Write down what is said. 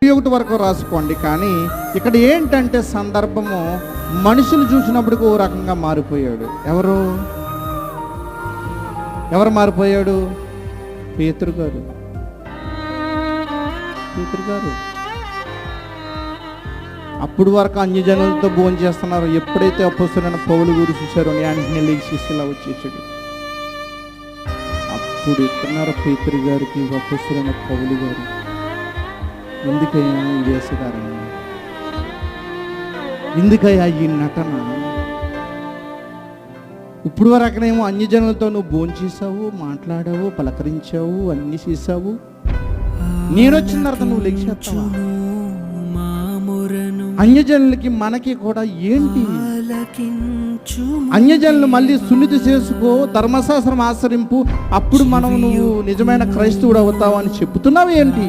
ఒకటి వరకు రాసుకోండి. కానీ ఇక్కడ ఏంటంటే సందర్భము మనుషులు చూసినప్పుడు ఓ రకంగా మారిపోయాడు. ఎవరు మారిపోయాడు? పేతురు గారు. అప్పుడు వరకు అన్యజనులతో భోజనం చేస్తున్నారు. ఎప్పుడైతే అపొస్తలుడైన పౌలు గురు చూశారో వెంటనే లేచి శిష్యులా వచ్చేసాడు. అప్పుడు ఇస్తున్నారు పేతురు గారికి, అపొస్తలుడైన పౌలు గారు, ఎందుకయ్యా ఈ వేషధారణ, ఎందుకయ్యా ఈ నటన? ఇప్పుడు వరకు అక్కడేమో అన్యజనులతో నువ్వు భోజనం చేసావు, మాట్లాడావు, పలకరించావు, అన్ని చేసావు. నేను వచ్చిన తర్వాత నువ్వు లెక్చేస్తావా? అన్యజనులకి మనకి కూడా ఏంటి? అన్యజనులు మళ్ళీ సున్నితి చేసుకో, ధర్మశాస్త్రం ఆచరింపు, అప్పుడు నువ్వు నిజమైన క్రైస్తవుడు అవుతావు అని చెప్తున్నావు ఏంటి?